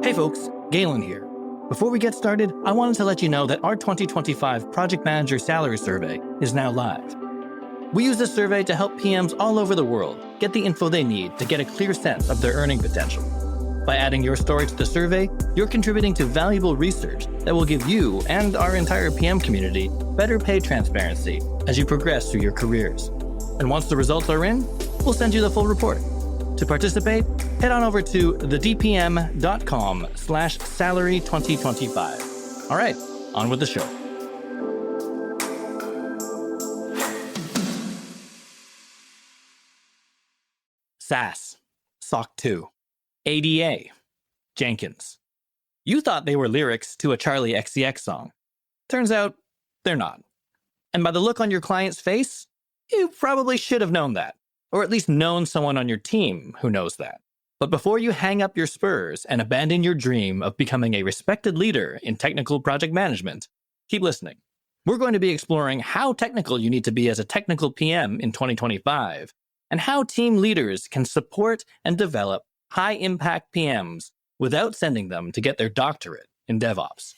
Hey folks, Galen here. Before we get started, I wanted to let you know that our 2025 Project Manager Salary Survey is now live. We use this survey to help PMs all over the world get the info they need to get a clear sense of their earning potential. By adding your story to the survey, you're contributing to valuable research that will give you and our entire PM community better pay transparency as you progress through your careers. And once the results are in, we'll send you the full report. To participate, head on over to thedpm.com/salary2025. All right, on with the show. SAS, SOC 2, ADA, Jenkins. You thought they were lyrics to a Charlie XCX song. Turns out, they're not. And by the look on your client's face, you probably should have known that, or at least known someone on your team who knows that. But before you hang up your spurs and abandon your dream of becoming a respected leader in technical project management, keep listening. We're going to be exploring how technical you need to be as a technical PM in 2025, and how team leaders can support and develop high-impact PMs without sending them to get their doctorate in DevOps.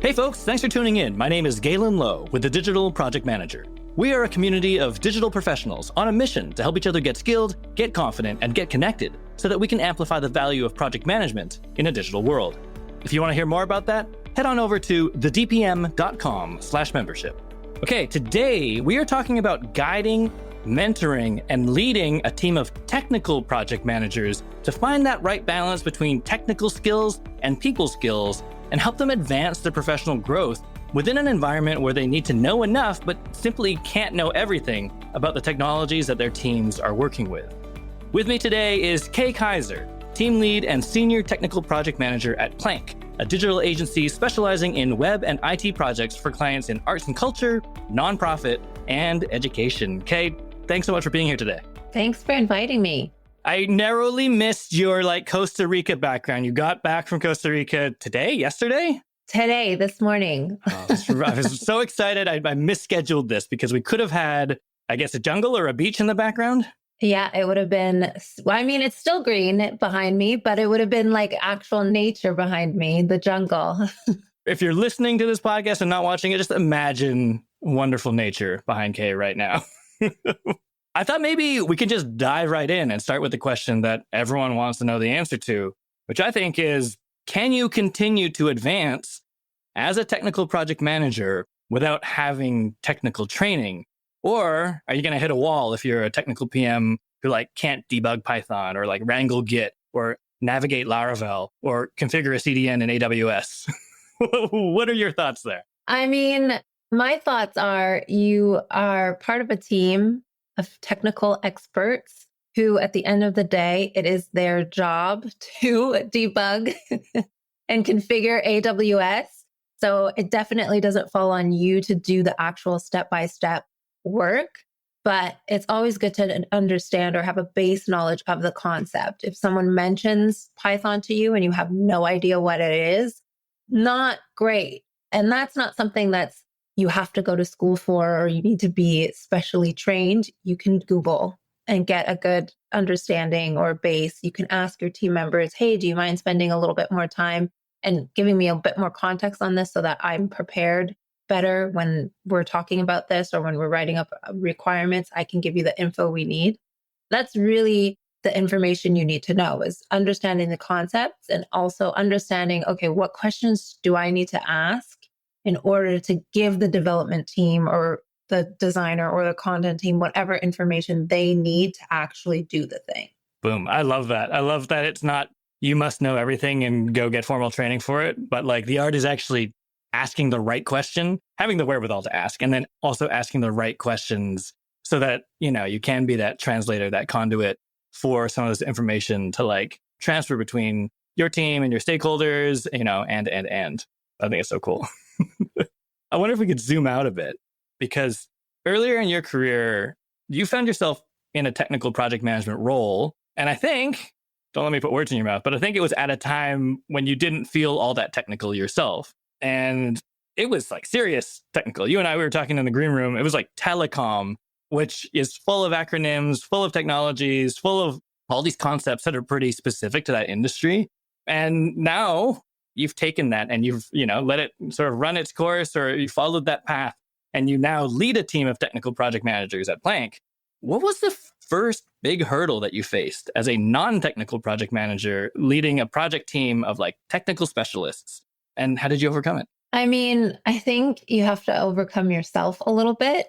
Hey folks, thanks for tuning in. My name is Galen Low with the Digital Project Manager. We are a community of digital professionals on a mission to help each other get skilled, get confident, and get connected so that we can amplify the value of project management in a digital world. If you want to hear more about that, head on over to thedpm.com/membership. Okay, today we are talking about guiding, mentoring, and leading a team of technical project managers to find that right balance between technical skills and people skills and help them advance their professional growth within an environment where they need to know enough but simply can't know everything about the technologies that their teams are working with. With me today is Kayla Keizer, Team Lead and Senior Technical Project Manager at Plank, a digital agency specializing in web and IT projects for clients in arts and culture, nonprofit, and education. Kay, thanks so much for being here today. Thanks for inviting me. I narrowly missed your Costa Rica background. You got back from Costa Rica yesterday? Today, this morning. I was so excited. I misscheduled this because we could have had, I guess, a jungle or a beach in the background. Yeah, it would have been, it's still green behind me, but it would have been like actual nature behind me, the jungle. If you're listening to this podcast and not watching it, just imagine wonderful nature behind Kay right now. I thought maybe we could just dive right in and start with the question that everyone wants to know the answer to, which I think is, can you continue to advance as a technical project manager without having technical training? Or are you going to hit a wall if you're a technical PM who can't debug Python or wrangle Git or navigate Laravel or configure a CDN in AWS? What are your thoughts there? I mean, my thoughts are you are part of a team of technical experts who, at the end of the day, it is their job to debug and configure AWS. So it definitely doesn't fall on you to do the actual step-by-step work, but it's always good to understand or have a base knowledge of the concept. If someone mentions Python to you and you have no idea what it is, not great. And that's not something that's you have to go to school for or you need to be specially trained. You can Google and get a good understanding or base. You can ask your team members, hey, do you mind spending a little bit more time and giving me a bit more context on this so that I'm prepared better when we're talking about this or when we're writing up requirements? I can give you the info we need. That's really the information you need to know, is understanding the concepts and also understanding, okay, what questions do I need to ask in order to give the development team or the designer or the content team whatever information they need to actually do the thing. Boom. I love that. I love that it's not you must know everything and go get formal training for it, but the art is actually asking the right question, having the wherewithal to ask, and then also asking the right questions so that, you can be that translator, that conduit for some of this information to transfer between your team and your stakeholders, and. I think it's so cool. I wonder if we could zoom out a bit, because earlier in your career, you found yourself in a technical project management role. And I think, don't let me put words in your mouth, but I think it was at a time when you didn't feel all that technical yourself. And it was serious technical. You and I, we were talking in the green room. It was telecom, which is full of acronyms, full of technologies, full of all these concepts that are pretty specific to that industry. And now you've taken that and you've, let it sort of run its course, or you followed that path, and you now lead a team of technical project managers at Plank. What was the first big hurdle that you faced as a non-technical project manager leading a project team of like technical specialists? And how did you overcome it? I mean, I think you have to overcome yourself a little bit.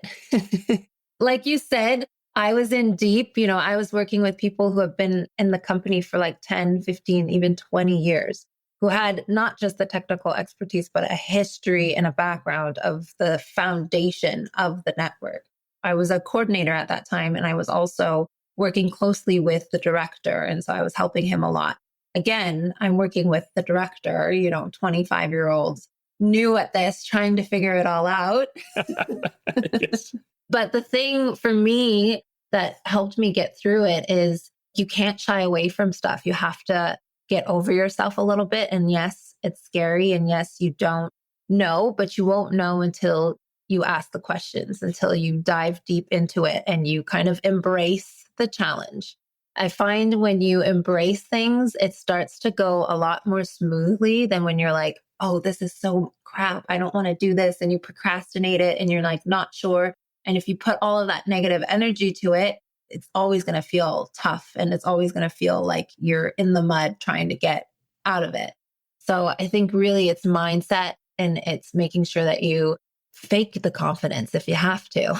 Like you said, I was in deep, I was working with people who have been in the company for like 10, 15, even 20 years, who had not just the technical expertise, but a history and a background of the foundation of the network. I was a coordinator at that time, and I was also working closely with the director. And so I was helping him a lot. Again, I'm working with the director, 25-year-olds, new at this, trying to figure it all out. Yes. But the thing for me that helped me get through it is you can't shy away from stuff. You have to get over yourself a little bit. And yes, it's scary. And yes, you don't know, but you won't know until you ask the questions, until you dive deep into it and you kind of embrace the challenge. I find when you embrace things, it starts to go a lot more smoothly than when you're like, oh, this is so crap, I don't want to do this. And you procrastinate it and you're like, not sure. And if you put all of that negative energy to it, it's always going to feel tough. And it's always going to feel like you're in the mud trying to get out of it. So I think really it's mindset, and it's making sure that you fake the confidence if you have to.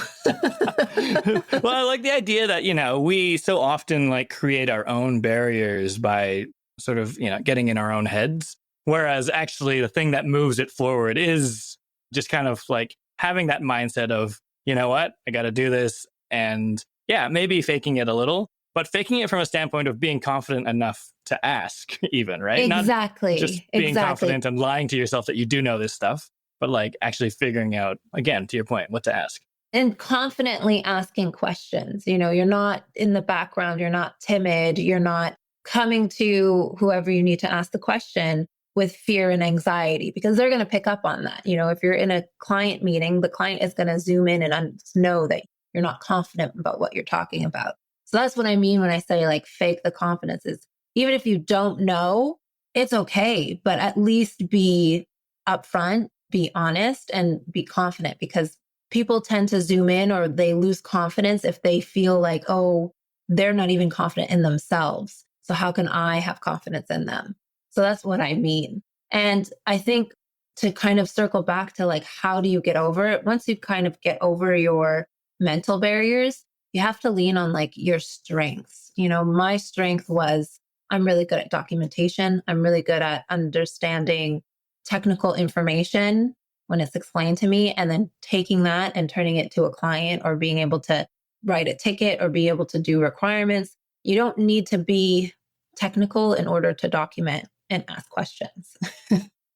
Well, I like the idea that, we so often like create our own barriers by sort of, getting in our own heads. Whereas actually the thing that moves it forward is just kind of like having that mindset of, you know what, I got to do this. And yeah, maybe faking it a little, but faking it from a standpoint of being confident enough to ask even, right? Exactly. Not just being confident and lying to yourself that you do know this stuff, but like actually figuring out, again, to your point, what to ask. And confidently asking questions. You're not in the background. You're not timid. You're not coming to whoever you need to ask the question with fear and anxiety, because they're going to pick up on that. If you're in a client meeting, the client is going to zoom in and know that you're not confident about what you're talking about. So that's what I mean when I say like fake the confidence. Is even if you don't know, it's okay, but at least be upfront, be honest, and be confident, because people tend to zoom in or they lose confidence if they feel like, oh, they're not even confident in themselves. So how can I have confidence in them? So that's what I mean. And I think to kind of circle back to like, how do you get over it? Once you kind of get over your mental barriers, you have to lean on like your strengths. My strength was I'm really good at documentation. I'm really good at understanding technical information when it's explained to me, and then taking that and turning it to a client, or being able to write a ticket or be able to do requirements. You don't need to be technical in order to document and ask questions.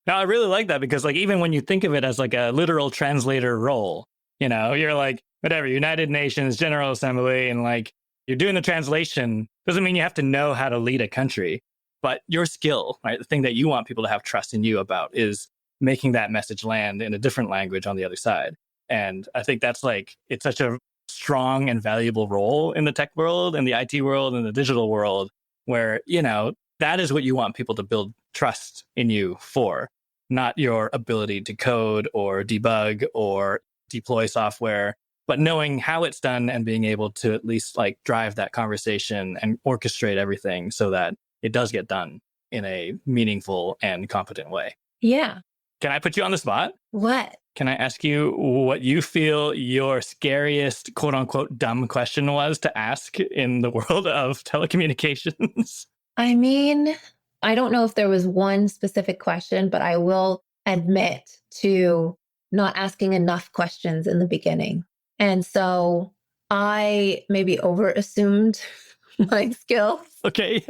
Now, I really like that, because like even when you think of it as like a literal translator role, you're like, whatever, United Nations General Assembly, and like you're doing the translation, doesn't mean you have to know how to lead a country, but your skill, right? The thing that you want people to have trust in you about is making that message land in a different language on the other side. And I think that's like, it's such a strong and valuable role in the tech world and the IT world and the digital world, where, that is what you want people to build trust in you for, not your ability to code or debug or deploy software, but knowing how it's done and being able to at least like drive that conversation and orchestrate everything so that it does get done in a meaningful and competent way. Yeah. Can I put you on the spot? What? Can I ask you what you feel your scariest, quote unquote, dumb question was to ask in the world of telecommunications? I mean, I don't know if there was one specific question, but I will admit to not asking enough questions in the beginning. And so I maybe overassumed my skills. Okay.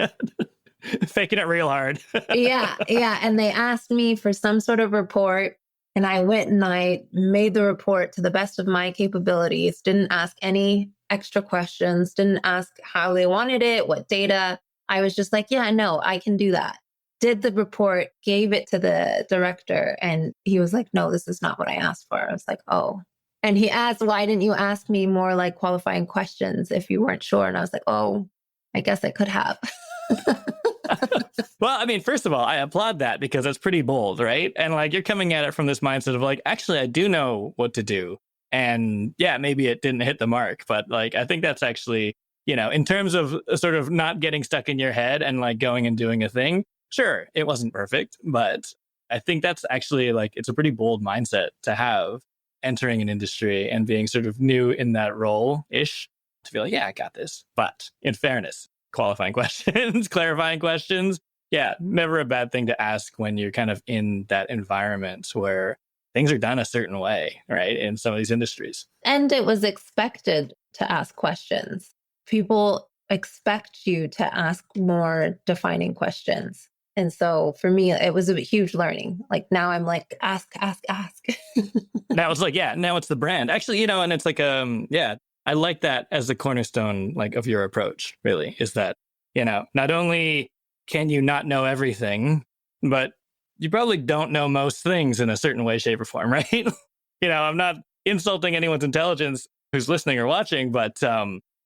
Faking it real hard. Yeah. And they asked me for some sort of report, and I went and I made the report to the best of my capabilities, didn't ask any extra questions, didn't ask how they wanted it, what data. I was just like, yeah, no, I can do that. Did the report, gave it to the director, and he was like, no, this is not what I asked for. I was like, oh. And he asked, why didn't you ask me more like qualifying questions if you weren't sure? And I was like, oh, I guess I could have. Well, I mean, first of all, I applaud that because that's pretty bold, right? And like you're coming at it from this mindset of like, actually, I do know what to do. And yeah, maybe it didn't hit the mark, but like, I think that's actually, in terms of sort of not getting stuck in your head and like going and doing a thing, sure, it wasn't perfect, but I think that's actually like, it's a pretty bold mindset to have entering an industry and being sort of new in that role ish to be like, yeah, I got this. But in fairness, qualifying questions, clarifying questions. Yeah, never a bad thing to ask when you're kind of in that environment where things are done a certain way, right? In some of these industries. And it was expected to ask questions. People expect you to ask more defining questions. And so for me, it was a huge learning. Like now I'm like, ask, ask, ask. Now it's like, yeah, now it's the brand. Actually, and it's like, yeah, I like that as the cornerstone, like of your approach, really, is that, not only can you not know everything, but you probably don't know most things in a certain way, shape, or form, right? I'm not insulting anyone's intelligence who's listening or watching, but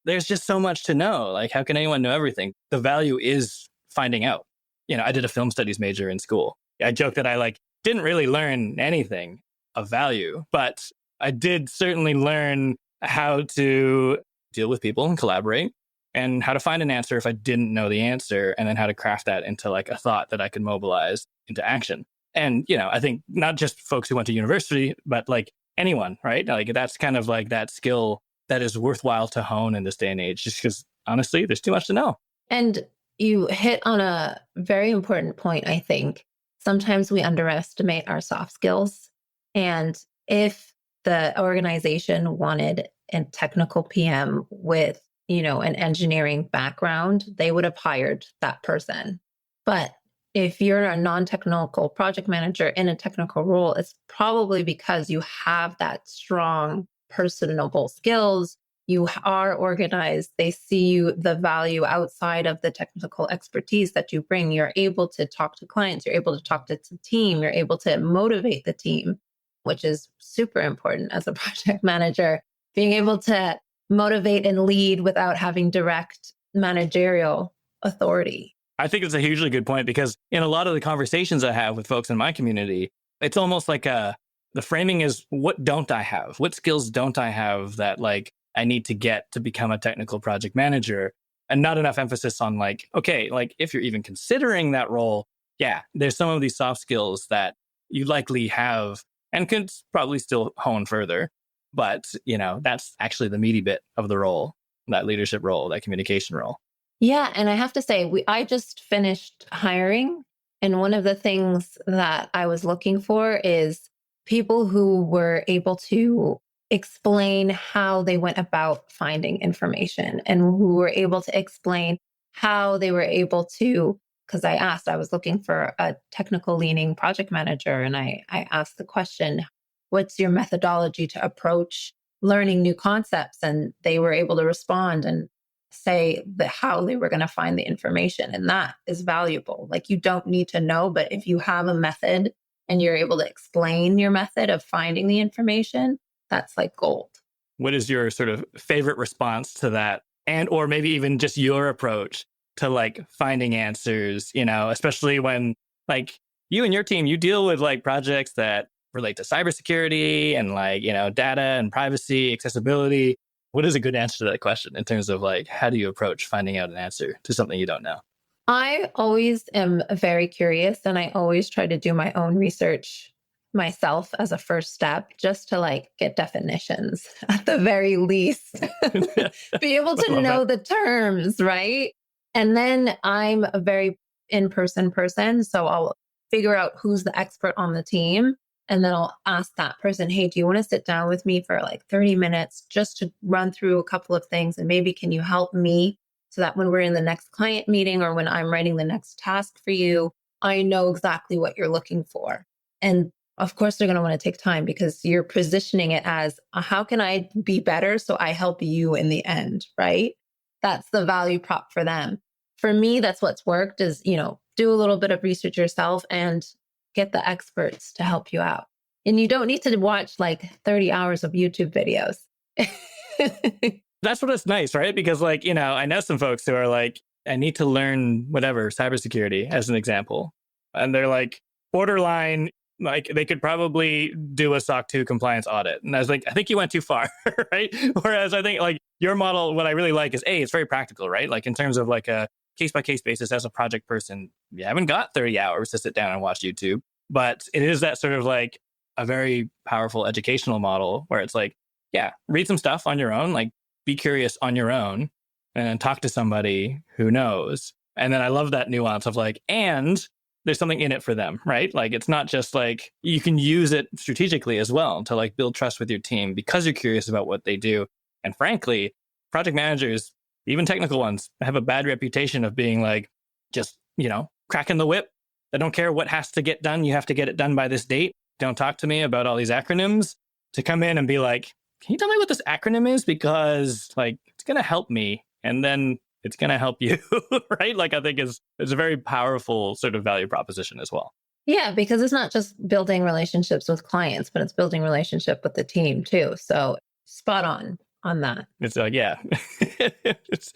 there's just so much to know. Like, how can anyone know everything? The value is finding out. I did a film studies major in school. I joke that I like didn't really learn anything of value, but I did certainly learn how to deal with people and collaborate and how to find an answer if I didn't know the answer, and then how to craft that into like a thought that I could mobilize into action. And, I think not just folks who went to university, but like anyone, right? Like that's kind of like that skill that is worthwhile to hone in this day and age, just because honestly, there's too much to know. And you hit on a very important point, I think. Sometimes we underestimate our soft skills. And if the organization wanted a technical PM with, an engineering background, they would have hired that person. But if you're a non-technical project manager in a technical role, it's probably because you have that strong personable skills. You are organized. They see you the value outside of the technical expertise that you bring. You're able to talk to clients. You're able to talk to the team. You're able to motivate the team, which is super important as a project manager. Being able to motivate and lead without having direct managerial authority. I think it's a hugely good point because in a lot of the conversations I have with folks in my community, it's almost like the framing is, what don't I have? What skills don't I have that like I need to get to become a technical project manager? And not enough emphasis on like, okay, like if you're even considering that role, yeah, there's some of these soft skills that you likely have and could probably still hone further. But, that's actually the meaty bit of the role, that leadership role, that communication role. Yeah. And I have to say, I just finished hiring. And one of the things that I was looking for is people who were able to explain how they went about finding information and who were able to explain how they were able to, because I was looking for a technical leaning project manager. And I asked the question, what's your methodology to approach learning new concepts? And they were able to respond and say how they were going to find the information. And that is valuable. Like you don't need to know, but if you have a method and you're able to explain your method of finding the information, that's like gold. What is your sort of favorite response to that? And, or maybe even just your approach to like finding answers, especially when like you and your team, you deal with like projects that relate to cybersecurity and like, data and privacy, accessibility. What is a good answer to that question in terms of like, how do you approach finding out an answer to something you don't know? I always am very curious and I always try to do my own research myself as a first step, just to like get definitions at the very least, be able to know the terms, right? And then I'm a very in-person person. So I'll figure out who's the expert on the team. And then I'll ask that person, hey, do you want to sit down with me for like 30 minutes just to run through a couple of things? And maybe can you help me so that when we're in the next client meeting or when I'm writing the next task for you, I know exactly what you're looking for. And of course, they're going to want to take time because you're positioning it as, how can I be better so I help you in the end, right? That's the value prop for them. For me, that's what's worked is, do a little bit of research yourself and get the experts to help you out. And you don't need to watch like 30 hours of YouTube videos. That's what it's nice, right? Because like, I know some folks who are like, I need to learn whatever, cybersecurity as an example. And they're like borderline, like they could probably do a SOC 2 compliance audit. And I was like, I think you went too far, right? Whereas I think like your model, what I really like is it's very practical, right? Like in terms of like a case by case basis as a project person, you haven't got 30 hours to sit down and watch YouTube. But it is that sort of like a very powerful educational model where it's like, yeah, read some stuff on your own, like be curious on your own and talk to somebody who knows. And then I love that nuance of like, and there's something in it for them, right? Like it's not just like you can use it strategically as well to like build trust with your team because you're curious about what they do. And frankly, project managers, even technical ones, have a bad reputation of being like just, cracking the whip. I don't care what has to get done. You have to get it done by this date. Don't talk to me about all these acronyms. To come in and be like, can you tell me what this acronym is? Because like it's going to help me. And then it's going to help you, right? Like I think it's a very powerful sort of value proposition as well. Yeah, because it's not just building relationships with clients, but it's building relationship with the team too. So spot on that. It's like, yeah, it's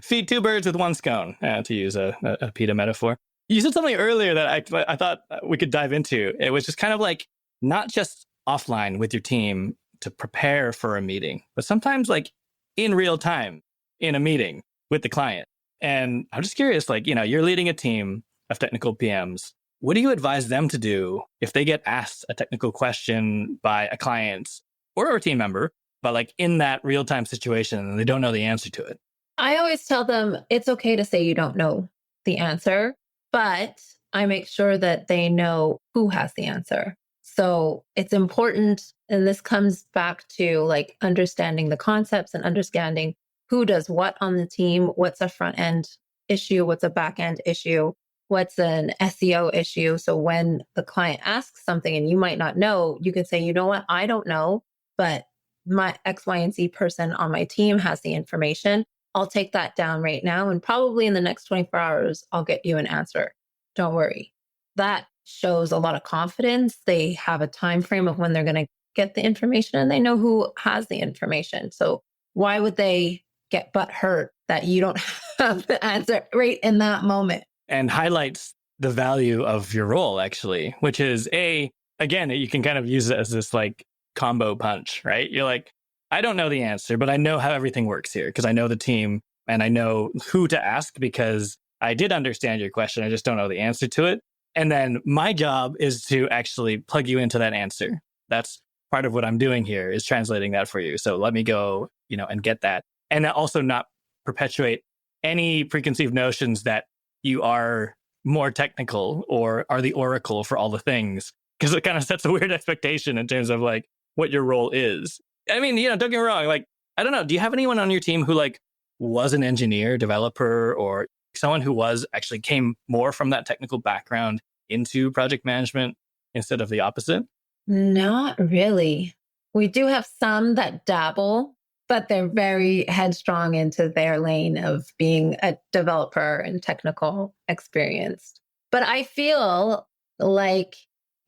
feed two birds with one scone, to use a PETA metaphor. You said something earlier that I thought we could dive into. It was just kind of like not just offline with your team to prepare for a meeting, but sometimes like in real time in a meeting with the client. And I'm just curious, like, you're leading a team of technical PMs. What do you advise them to do if they get asked a technical question by a client or a team member, but like in that real time situation and they don't know the answer to it? I always tell them it's okay to say you don't know the answer, but I make sure that they know who has the answer. So it's important. And this comes back to like understanding the concepts and understanding who does what on the team, what's a front end issue, what's a back end issue, what's an SEO issue. So when the client asks something and you might not know, you can say, you know what, I don't know, but my X, Y, and Z person on my team has the information. I'll take that down right now. And probably in the next 24 hours, I'll get you an answer. Don't worry. That shows a lot of confidence. They have a time frame of when they're going to get the information and they know who has the information. So why would they get butt hurt that you don't have the answer right in that moment? And highlights the value of your role, actually, which is again, you can kind of use it as this like combo punch, right? You're like, I don't know the answer, but I know how everything works here because I know the team and I know who to ask because I did understand your question. I just don't know the answer to it. And then my job is to actually plug you into that answer. That's part of what I'm doing here is translating that for you. So let me go, and get that. And also not perpetuate any preconceived notions that you are more technical or are the oracle for all the things, because it kind of sets a weird expectation in terms of like what your role is. I mean, don't get me wrong. Like, I don't know. Do you have anyone on your team who like was an engineer, developer, or someone who actually came more from that technical background into project management instead of the opposite? Not really. We do have some that dabble, but they're very headstrong into their lane of being a developer and technical experienced. But I feel like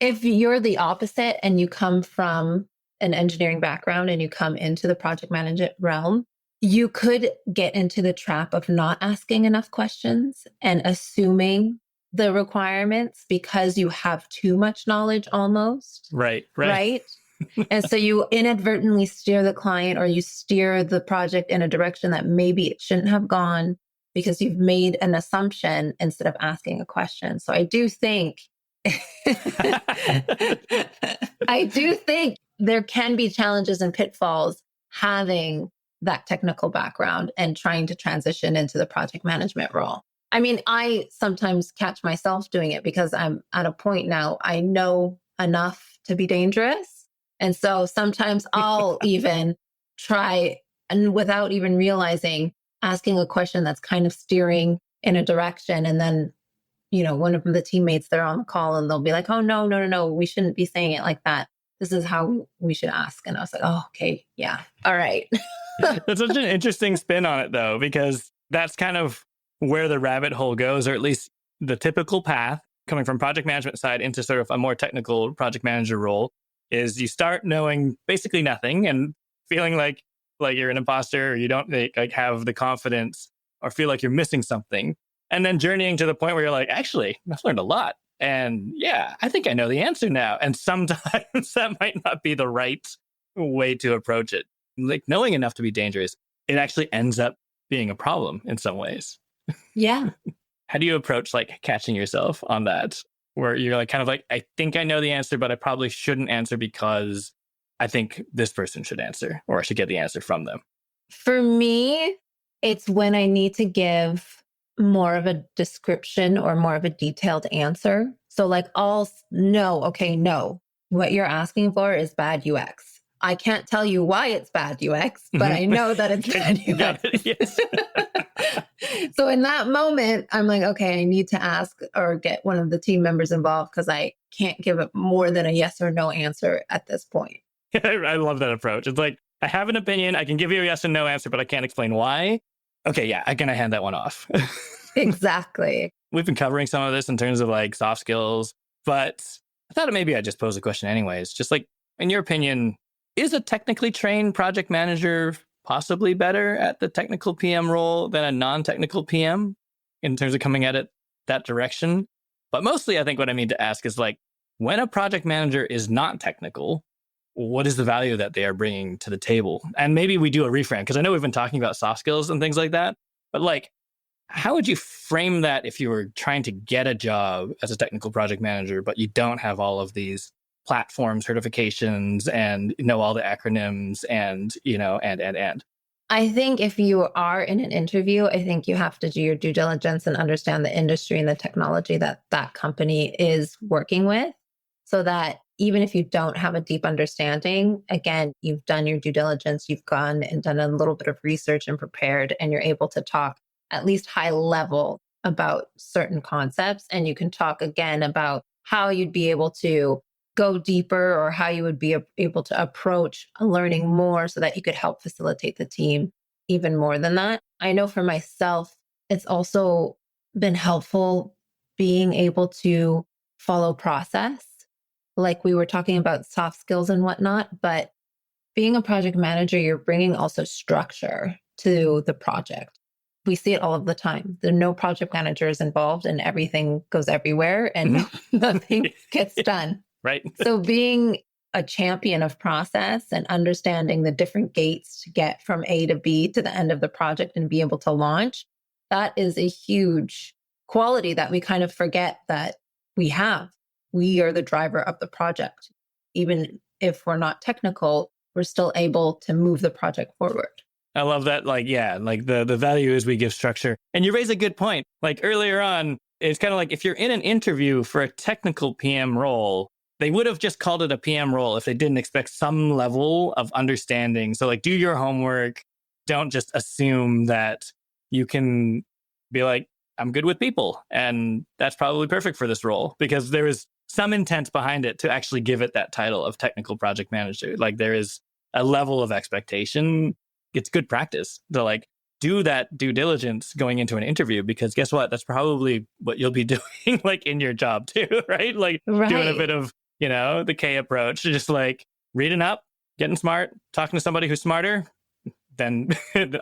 if you're the opposite and you come from an engineering background and you come into the project management realm, you could get into the trap of not asking enough questions and assuming the requirements because you have too much knowledge almost. Right. And so you inadvertently steer the client or you steer the project in a direction that maybe it shouldn't have gone because you've made an assumption instead of asking a question. So I do think there can be challenges and pitfalls having that technical background and trying to transition into the project management role. I mean, I sometimes catch myself doing it because I'm at a point now, I know enough to be dangerous. And so sometimes I'll even try, and without even realizing, asking a question that's kind of steering in a direction. And then, one of the teammates, they're on the call and they'll be like, oh, no, we shouldn't be saying it like that. This is how we should ask. And I was like, oh, okay, yeah, all right. That's such an interesting spin on it, though, because that's kind of where the rabbit hole goes, or at least the typical path coming from project management side into sort of a more technical project manager role is you start knowing basically nothing and feeling like like you're an imposter or you don't like have the confidence or feel like you're missing something. And then journeying to the point where you're like, actually, I've learned a lot. And yeah, I think I know the answer now. And sometimes that might not be the right way to approach it. Like knowing enough to be dangerous, it actually ends up being a problem in some ways. Yeah. How do you approach like catching yourself on that? Where you're like, kind of like, I think I know the answer, but I probably shouldn't answer because I think this person should answer or I should get the answer from them. For me, it's when I need to give more of a description or more of a detailed answer. So, like, I'll know, okay, no, what you're asking for is bad UX. I can't tell you why it's bad UX, but I know that it's bad UX. Yes. So, in that moment, I'm like, okay, I need to ask or get one of the team members involved because I can't give it more than a yes or no answer at this point. I love that approach. It's like, I have an opinion. I can give you a yes and no answer, but I can't explain why. Okay, yeah, I'm going to hand that one off. Exactly. We've been covering some of this in terms of like soft skills, but I thought maybe I'd just pose a question anyways. Just like, in your opinion, is a technically trained project manager possibly better at the technical PM role than a non-technical PM in terms of coming at it that direction? But mostly, I think what I mean to ask is like, when a project manager is not technical, what is the value that they are bringing to the table? And maybe we do a reframe, because I know we've been talking about soft skills and things like that, but like, how would you frame that if you were trying to get a job as a technical project manager, but you don't have all of these platform certifications and know all the acronyms and, and? I think if you are in an interview, I think you have to do your due diligence and understand the industry and the technology that that company is working with, so that even if you don't have a deep understanding, again, you've done your due diligence, you've gone and done a little bit of research and prepared, and you're able to talk at least high level about certain concepts. And you can talk again about how you'd be able to go deeper or how you would be able to approach learning more so that you could help facilitate the team even more than that. I know for myself, it's also been helpful being able to follow process. Like we were talking about soft skills and whatnot, but being a project manager, you're bringing also structure to the project. We see it all of the time. There are no project managers involved and everything goes everywhere and nothing gets done. Right. So being a champion of process and understanding the different gates to get from A to B to the end of the project and be able to launch, that is a huge quality that we kind of forget that we have. We are the driver of the project. Even if we're not technical, we're still able to move the project forward. I love that. Like, yeah, like the value is we give structure. And you raise a good point. Like earlier on, it's kind of like if you're in an interview for a technical PM role, they would have just called it a PM role if they didn't expect some level of understanding. So like, do your homework. Don't just assume that you can be like, I'm good with people. And that's probably perfect for this role, because there is some intent behind it to actually give it that title of technical project manager. Like there is a level of expectation. It's good practice to like do that due diligence going into an interview, because guess what? That's probably what you'll be doing like in your job too, right? Like doing a bit of, the K approach, just like reading up, getting smart, talking to somebody who's smarter, then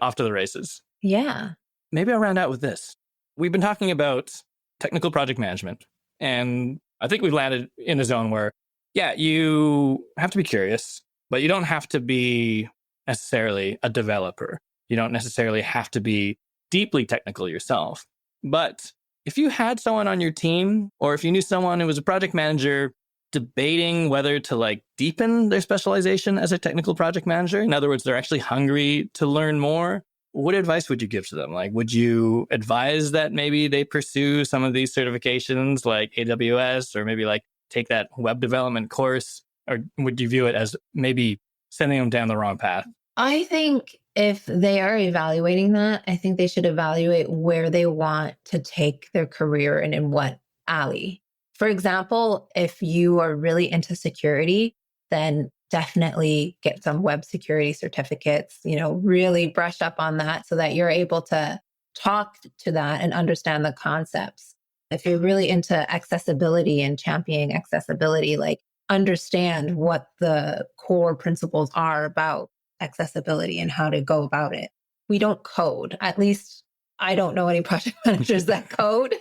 off to the races. Yeah. Maybe I'll round out with this. We've been talking about technical project management, and I think we've landed in a zone where, yeah, you have to be curious, but you don't have to be necessarily a developer. You don't necessarily have to be deeply technical yourself. But if you had someone on your team, or if you knew someone who was a project manager debating whether to like deepen their specialization as a technical project manager, in other words, they're actually hungry to learn more, what advice would you give to them? Like, would you advise that maybe they pursue some of these certifications like AWS, or maybe like take that web development course? Or would you view it as maybe sending them down the wrong path? I think if they are evaluating that, I think they should evaluate where they want to take their career and in what alley. For example, if you are really into security, then definitely get some web security certificates, really brush up on that so that you're able to talk to that and understand the concepts. If you're really into accessibility and championing accessibility, like understand what the core principles are about accessibility and how to go about it. We don't code. At least I don't know any project managers that code.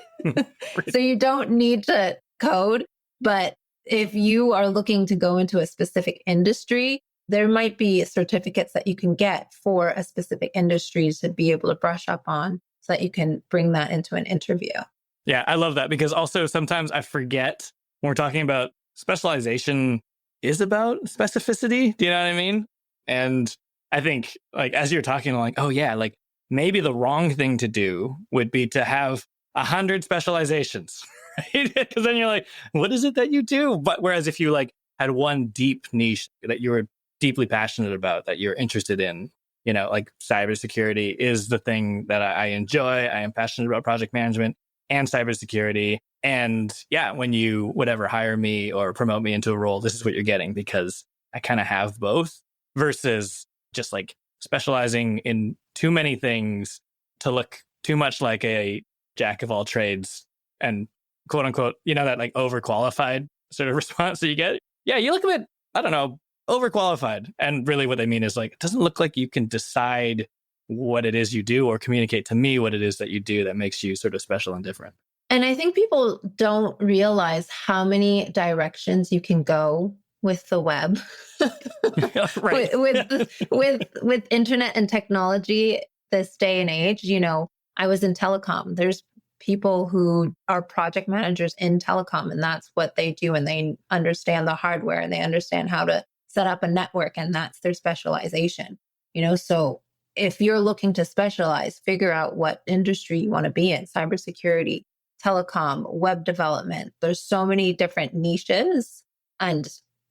So you don't need to code. But if you are looking to go into a specific industry, there might be certificates that you can get for a specific industry to be able to brush up on so that you can bring that into an interview. Yeah, I love that, because also sometimes I forget when we're talking about specialization is about specificity. Do you know what I mean? And I think, like, as you're talking, I'm like, oh yeah, like maybe the wrong thing to do would be to have 100 specializations, right? Because then you're like, what is it that you do? But whereas if you like had one deep niche that you were deeply passionate about, that you're interested in, you know, like cybersecurity is the thing that I enjoy. I am passionate about project management and cybersecurity. And yeah, when you whatever hire me or promote me into a role, this is what you're getting, because I kind of have both, versus just like specializing in too many things to look too much like a jack of all trades and quote unquote, you know, that like overqualified sort of response that you get. Yeah, you look a bit, I don't know, overqualified. And really what they mean is like, it doesn't look like you can decide what it is you do or communicate to me what it is that you do that makes you sort of special and different. And I think people don't realize how many directions you can go with the web. Right. with internet and technology this day and age. You know, I was in telecom. There's people who are project managers in telecom, and that's what they do. And they understand the hardware and they understand how to set up a network, and that's their specialization. You know, so if you're looking to specialize, figure out what industry you want to be in: cybersecurity, telecom, web development. There's so many different niches, and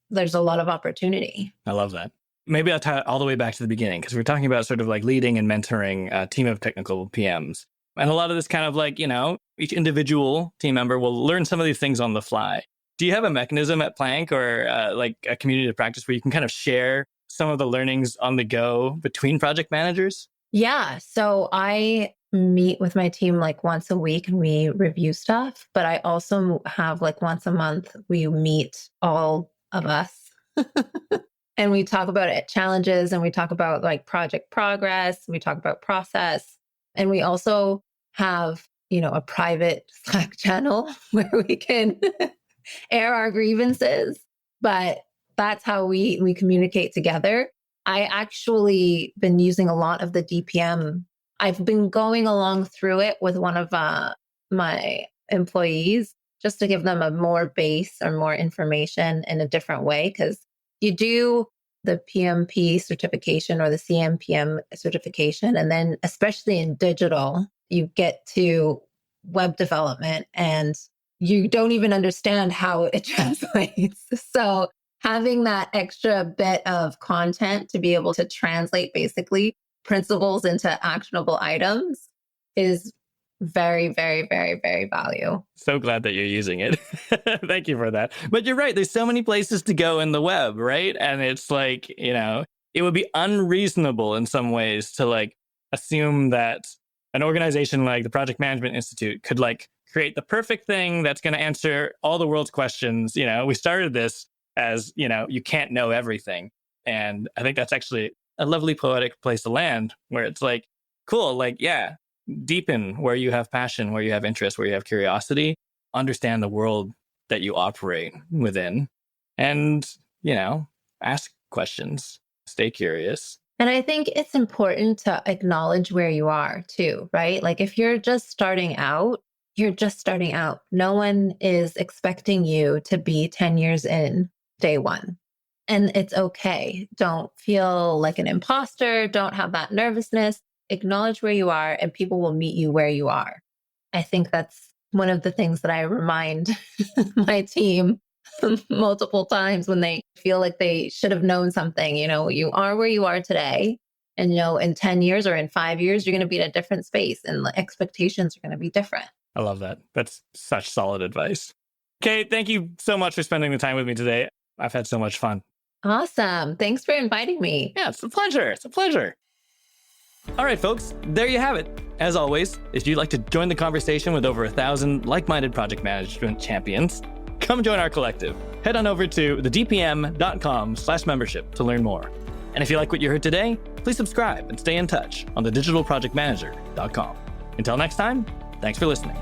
there's a lot of opportunity. I love that. Maybe I'll tie it all the way back to the beginning, because we're talking about sort of like leading and mentoring a team of technical PMs. And a lot of this kind of like, you know, each individual team member will learn some of these things on the fly. Do you have a mechanism at Plank or like a community of practice where you can kind of share some of the learnings on the go between project managers? Yeah. So I meet with my team like once a week and we review stuff. But I also have like once a month, we meet all of us and we talk about it, challenges, and we talk about like project progress. We talk about process. And we also have, you know, a private Slack channel where we can air our grievances. But that's how we communicate together. I actually been using a lot of the DPM. I've been going along through it with one of my employees just to give them a more base or more information in a different way. Because you do the PMP certification or the CMPM certification, and then especially in digital, you get to web development and you don't even understand how it translates. So having that extra bit of content to be able to translate basically principles into actionable items is very, very, very, very valuable. So glad that you're using it. Thank you for that. But you're right. There's so many places to go in the web, right? And it's like, you know, it would be unreasonable in some ways to like assume that an organization like the Project Management Institute could like create the perfect thing that's going to answer all the world's questions. You know, we started this as, you know, you can't know everything. And I think that's actually a lovely poetic place to land, where it's like, cool, like, yeah, deepen where you have passion, where you have interest, where you have curiosity, understand the world that you operate within, and, you know, ask questions, stay curious. And I think it's important to acknowledge where you are too, right? Like if you're just starting out, you're just starting out. No one is expecting you to be 10 years in day one. And it's okay. Don't feel like an imposter. Don't have that nervousness. Acknowledge where you are, and people will meet you where you are. I think that's one of the things that I remind my team multiple times when they feel like they should have known something. You know, you are where you are today. And, you know, in 10 years or in 5 years, you're going to be in a different space and the expectations are going to be different. I love that. That's such solid advice. Okay, thank you so much for spending the time with me today. I've had so much fun. Awesome. Thanks for inviting me. Yeah, it's a pleasure. It's a pleasure. All right, folks, there you have it. As always, if you'd like to join the conversation with over 1,000 like-minded project management champions, come join our collective. Head on over to thedpm.com/membership to learn more. And if you like what you heard today, please subscribe and stay in touch on thedigitalprojectmanager.com. Until next time, thanks for listening.